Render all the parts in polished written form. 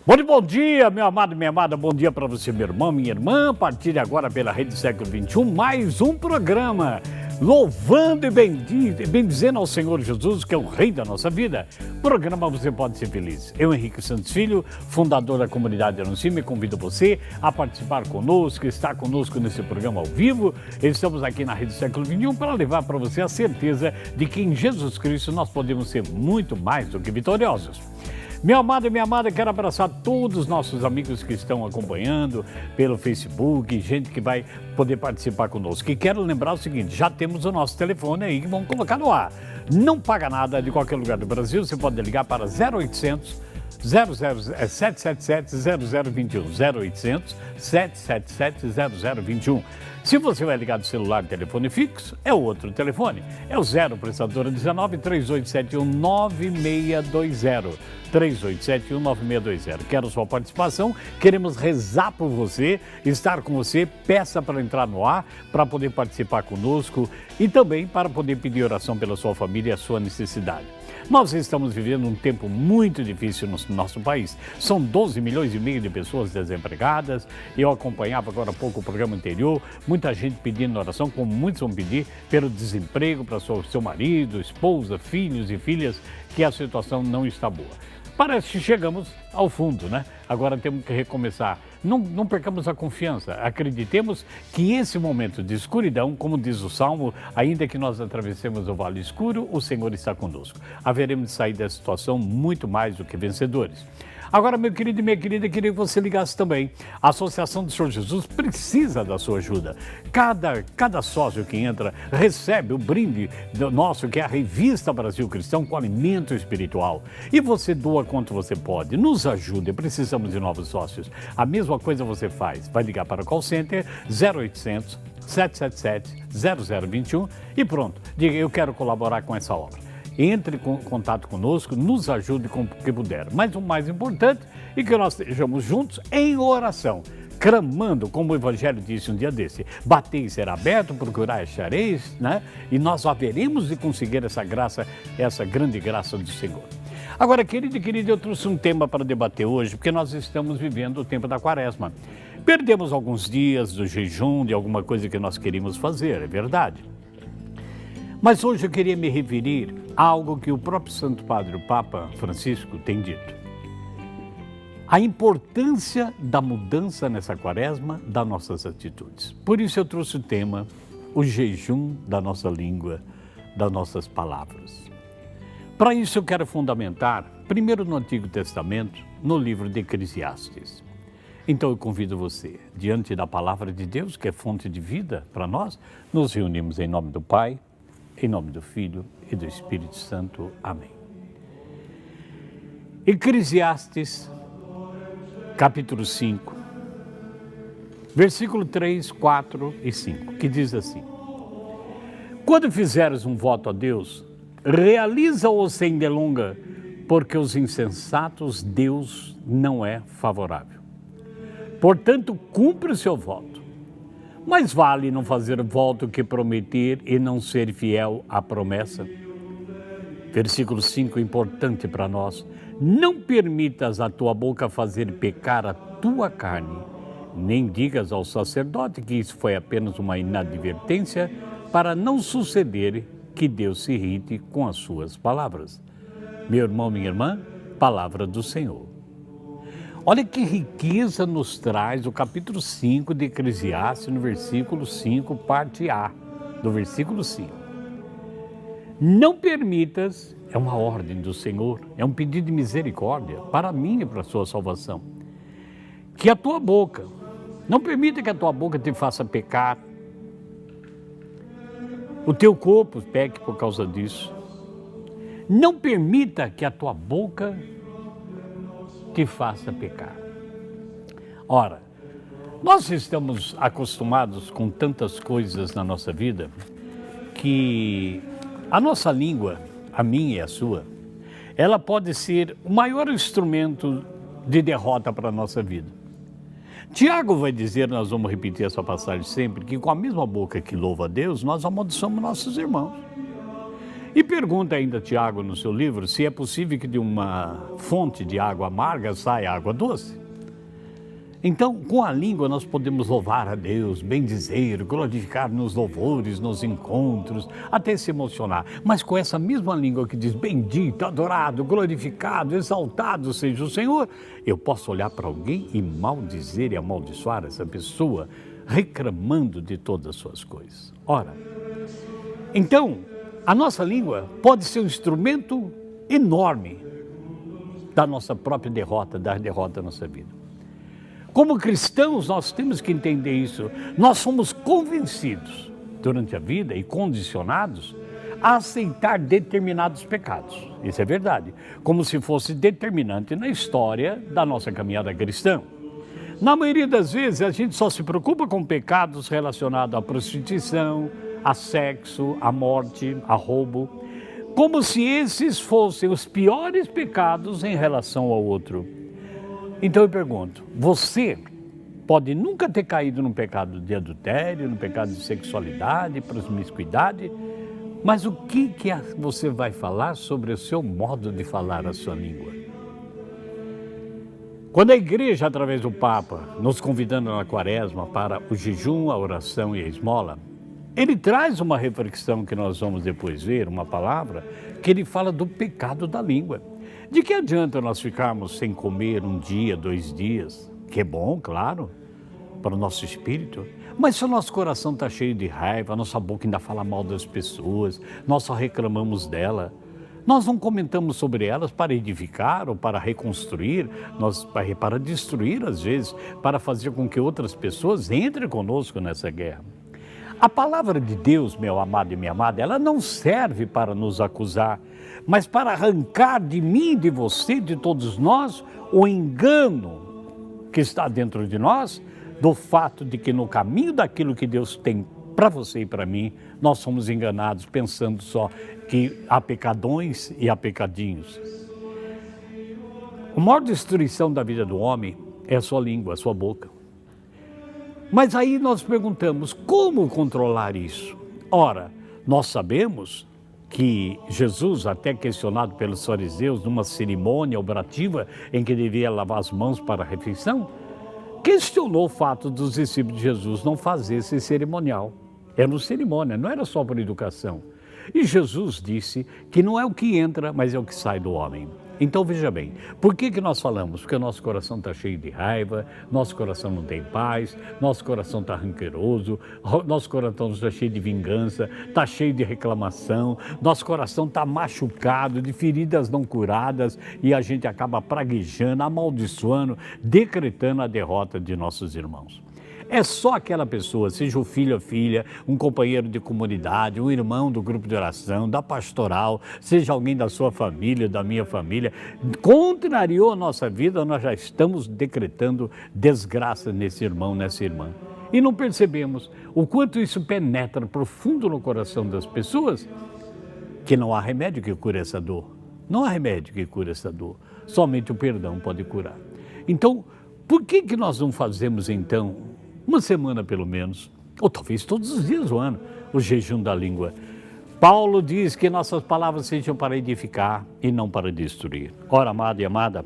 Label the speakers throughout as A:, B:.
A: Bom dia, meu amado e minha amada, bom dia para você, meu irmão, minha irmã. Partilhe agora pela Rede Século XXI mais um programa, louvando e bendizendo ao Senhor Jesus, que é o Rei da nossa vida. Programa Você Pode Ser Feliz. Eu, Henrique Santos Filho, fundador da comunidade Anuncime, convido você a participar conosco, estar conosco nesse programa ao vivo. Estamos aqui na Rede Século XXI para levar para você a certeza de que em Jesus Cristo nós podemos ser muito mais do que vitoriosos. Meu amado e minha amada, quero abraçar todos os nossos amigos que estão acompanhando pelo Facebook, gente que vai poder participar conosco. E quero lembrar o seguinte, já temos o nosso telefone aí que vamos colocar no ar. Não paga nada de qualquer lugar do Brasil, você pode ligar para 0800 777 0021, 0800 777 0021. Se você vai ligar do celular de telefone fixo, é o outro telefone. É o 0 prestadora 19 3871 9620. 3871-9620. Quero sua participação, queremos rezar por você, estar com você, peça para entrar no ar, para poder participar conosco e também para poder pedir oração pela sua família e a sua necessidade. Nós estamos vivendo um tempo muito difícil no nosso país. São 12 milhões e meio de pessoas desempregadas. Eu acompanhava agora há pouco o programa anterior, muita gente pedindo oração, como muitos vão pedir, pelo desemprego para seu marido, esposa, filhos e filhas, que a situação não está boa. Parece que chegamos ao fundo, né? Agora temos que recomeçar. Não percamos a confiança. Acreditemos que esse momento de escuridão, como diz o Salmo, ainda que nós atravessemos o vale escuro, o Senhor está conosco. Haveremos de sair dessa situação muito mais do que vencedores. Agora, meu querido e minha querida, queria que você ligasse também. A Associação do Senhor Jesus precisa da sua ajuda. Cada sócio que entra recebe o brinde nosso, que é a Revista Brasil Cristão com alimento espiritual. E você doa quanto você pode. Nos ajude, precisamos de novos sócios. A mesma coisa você faz. Vai ligar para o call center 0800 777 0021 e pronto. Diga, eu quero colaborar com essa obra. Entre em contato conosco, nos ajude com o que puder. Mas o mais importante é que nós estejamos juntos em oração, clamando, como o Evangelho disse um dia desse, batei e será aberto, procurai achareis, né? E nós haveremos de conseguir essa graça, essa grande graça do Senhor. Agora, querido e querida, eu trouxe um tema para debater hoje, porque nós estamos vivendo o tempo da Quaresma. Perdemos alguns dias do jejum, de alguma coisa que nós queríamos fazer, é verdade. Mas hoje eu queria me referir a algo que o próprio Santo Padre, o Papa Francisco, tem dito. A importância da mudança nessa Quaresma das nossas atitudes. Por isso eu trouxe o tema, o jejum da nossa língua, das nossas palavras. Para isso eu quero fundamentar, primeiro no Antigo Testamento, no livro de Eclesiastes. Então eu convido você, diante da palavra de Deus, que é fonte de vida para nós, nos reunimos em nome do Pai, em nome do Filho e do Espírito Santo. Amém. Eclesiastes, capítulo 5, versículo 3, 4 e 5, que diz assim: quando fizeres um voto a Deus, realiza-o sem delonga, porque os insensatos Deus não é favorável. Portanto, cumpre o seu voto. Mais vale não fazer voto que prometer e não ser fiel à promessa. Versículo 5, importante para nós. Não permitas a tua boca fazer pecar a tua carne, nem digas ao sacerdote que isso foi apenas uma inadvertência, para não suceder que Deus se irrite com as suas palavras. Meu irmão, minha irmã, palavra do Senhor. Olha que riqueza nos traz o capítulo 5 de Eclesiastes, no versículo 5, parte A, do versículo 5. Não permitas, é uma ordem do Senhor, é um pedido de misericórdia para mim e para a sua salvação. Que a tua boca, não permita que a tua boca te faça pecar. O teu corpo peque por causa disso. Não permita que a tua boca te faça pecar. Ora, nós estamos acostumados com tantas coisas na nossa vida que a nossa língua, a minha e a sua, ela pode ser o maior instrumento de derrota para a nossa vida. Tiago vai dizer, nós vamos repetir essa passagem sempre, que com a mesma boca que louva a Deus, nós amaldiçoamos nossos irmãos. E pergunta ainda Tiago no seu livro se é possível que de uma fonte de água amarga saia água doce. Então, com a língua nós podemos louvar a Deus, bendizer, glorificar nos louvores, nos encontros, até se emocionar. Mas com essa mesma língua que diz bendito, adorado, glorificado, exaltado seja o Senhor, eu posso olhar para alguém e maldizer e amaldiçoar essa pessoa, reclamando de todas as suas coisas. Ora, então, a nossa língua pode ser um instrumento enorme da nossa própria derrota, da derrota da nossa vida. Como cristãos, nós temos que entender isso. Nós somos convencidos durante a vida e condicionados a aceitar determinados pecados. Isso é verdade. Como se fosse determinante na história da nossa caminhada cristã. Na maioria das vezes, a gente só se preocupa com pecados relacionados à prostituição, a sexo, a morte, a roubo, como se esses fossem os piores pecados em relação ao outro. Então eu pergunto, você pode nunca ter caído num pecado de adultério, num pecado de sexualidade, promiscuidade, mas o que você vai falar sobre o seu modo de falar a sua língua? Quando a igreja, através do Papa, nos convidando na quaresma para o jejum, a oração e a esmola, ele traz uma reflexão que nós vamos depois ver, uma palavra, que ele fala do pecado da língua. De que adianta nós ficarmos sem comer um dia, 2 dias, que é bom, claro, para o nosso espírito, mas se o nosso coração está cheio de raiva, a nossa boca ainda fala mal das pessoas, nós só reclamamos dela, nós não comentamos sobre elas para edificar ou para reconstruir, para destruir às vezes, para fazer com que outras pessoas entrem conosco nessa guerra. A palavra de Deus, meu amado e minha amada, ela não serve para nos acusar, mas para arrancar de mim, de você, de todos nós, o engano que está dentro de nós, do fato de que no caminho daquilo que Deus tem para você e para mim, nós somos enganados pensando só que há pecadões e há pecadinhos. A maior destruição da vida do homem é a sua língua, a sua boca. Mas aí nós perguntamos, como controlar isso? Ora, nós sabemos que Jesus, até questionado pelos fariseus numa cerimônia obrativa em que devia lavar as mãos para a refeição, questionou o fato dos discípulos de Jesus não fazer esse cerimonial. Era uma cerimônia, não era só por educação. E Jesus disse que não é o que entra, mas é o que sai do homem. Então veja bem, por que nós falamos? Porque o nosso coração está cheio de raiva, nosso coração não tem paz, nosso coração está ranqueroso, nosso coração está cheio de vingança, está cheio de reclamação, nosso coração está machucado, de feridas não curadas e a gente acaba praguejando, amaldiçoando, decretando a derrota de nossos irmãos. É só aquela pessoa, seja o filho ou filha, um companheiro de comunidade, um irmão do grupo de oração, da pastoral, seja alguém da sua família, da minha família, contrariou a nossa vida, nós já estamos decretando desgraça nesse irmão, nessa irmã. E não percebemos o quanto isso penetra profundo no coração das pessoas, que não há remédio que cure essa dor. Não há remédio que cure essa dor. Somente o perdão pode curar. Então, por que nós não fazemos então uma semana pelo menos, ou talvez todos os dias do ano, o jejum da língua? Paulo diz que nossas palavras sejam para edificar e não para destruir. Ora, amado e amada,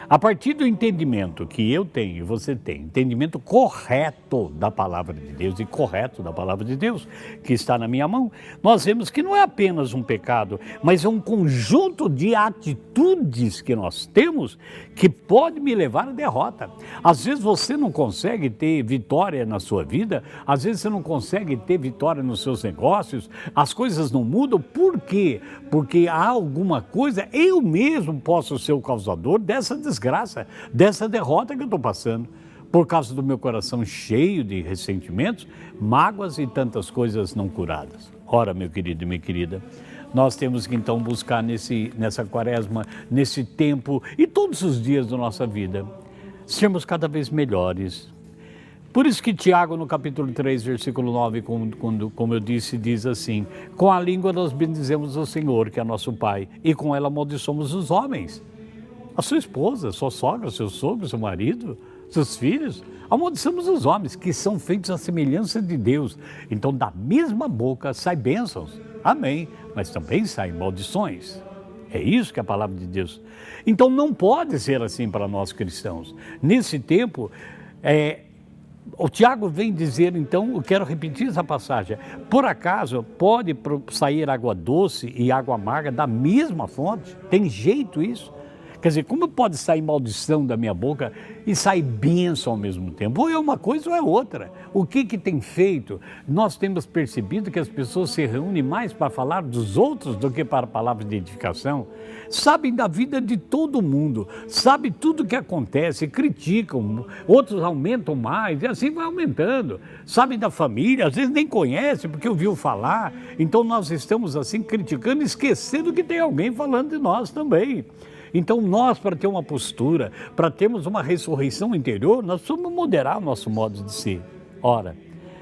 A: a partir do entendimento que eu tenho e você tem, entendimento correto da palavra de Deus e correto da palavra de Deus, que está na minha mão, nós vemos que não é apenas um pecado, mas é um conjunto de atitudes que nós temos que pode me levar à derrota. Às vezes você não consegue ter vitória na sua vida, às vezes você não consegue ter vitória nos seus negócios, as coisas não mudam. Por quê? Porque há alguma coisa, eu mesmo posso ser o causador dessa desgraça, dessa derrota que eu estou passando, por causa do meu coração cheio de ressentimentos, mágoas e tantas coisas não curadas. Ora, meu querido e minha querida, nós temos que então buscar nessa quaresma, nesse tempo e todos os dias da nossa vida, sermos cada vez melhores. Por isso que Tiago, no capítulo 3, versículo 9, como eu disse, diz assim: com a língua nós bendizemos o Senhor, que é nosso Pai, e com ela amaldiçoamos os homens. A sua esposa, sua sogra, seu sogro, seu marido, seus filhos. Amaldiçamos os homens, que são feitos à semelhança de Deus. Então, da mesma boca sai bênçãos. Amém. Mas também saem maldições. É isso que é a palavra de Deus. Então, não pode ser assim para nós cristãos. Nesse tempo, o Tiago vem dizer, então, eu quero repetir essa passagem. Por acaso, pode sair água doce e água amarga da mesma fonte? Tem jeito isso? Quer dizer, como pode sair maldição da minha boca e sair bênção ao mesmo tempo? Ou é uma coisa ou é outra. O que tem feito? Nós temos percebido que as pessoas se reúnem mais para falar dos outros do que para palavras de edificação. Sabem da vida de todo mundo, sabem tudo o que acontece, criticam, outros aumentam mais e assim vai aumentando. Sabem da família, às vezes nem conhecem porque ouviu falar. Então nós estamos assim criticando, esquecendo que tem alguém falando de nós também. Então nós, para ter uma postura, para termos uma ressurreição interior, nós precisamos moderar o nosso modo de ser. Ora,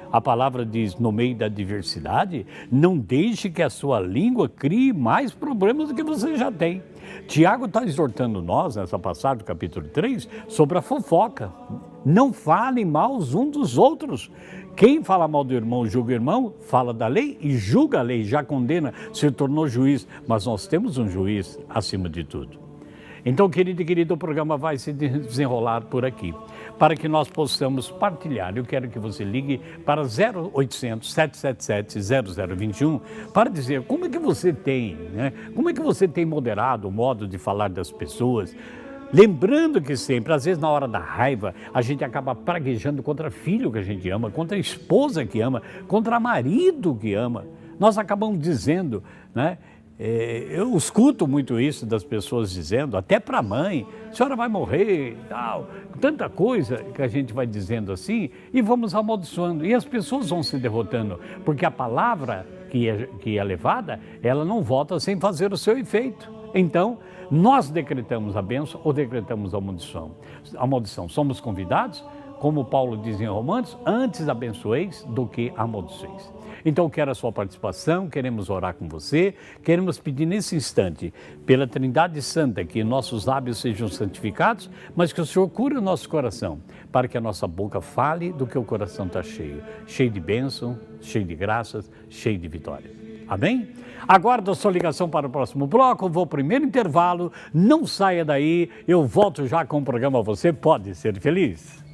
A: a palavra diz, no meio da diversidade, não deixe que a sua língua crie mais problemas do que você já tem. Tiago está exortando nós, nessa passagem do capítulo 3, sobre a fofoca. Não falem mal uns dos outros. Quem fala mal do irmão, julga o irmão, fala da lei e julga a lei, já condena, se tornou juiz. Mas nós temos um juiz acima de tudo. Então, querido e querido, o programa vai se desenrolar por aqui, para que nós possamos partilhar. Eu quero que você ligue para 0800 777 0021 para dizer como é que você tem, né? Como é que você tem moderado o modo de falar das pessoas. Lembrando que sempre, às vezes na hora da raiva, a gente acaba praguejando contra filho que a gente ama, contra esposa que ama, contra marido que ama. Nós acabamos dizendo, né? Eu escuto muito isso das pessoas dizendo, até para a mãe, a senhora vai morrer, tal, tanta coisa que a gente vai dizendo assim e vamos amaldiçoando. E as pessoas vão se derrotando, porque a palavra que é levada, ela não volta sem fazer o seu efeito. Então, nós decretamos a bênção ou decretamos a maldição. A maldição, somos convidados, como Paulo diz em Romanos, antes abençoeis do que amaldiçoeis. Então, quero a sua participação, queremos orar com você, queremos pedir nesse instante, pela Trindade Santa, que nossos lábios sejam santificados, mas que o Senhor cure o nosso coração, para que a nossa boca fale do que o coração está cheio, cheio de bênção, cheio de graças, cheio de vitória. Amém? Aguardo a sua ligação para o próximo bloco, vou ao primeiro intervalo, não saia daí, eu volto já com o programa Você Pode Ser Feliz.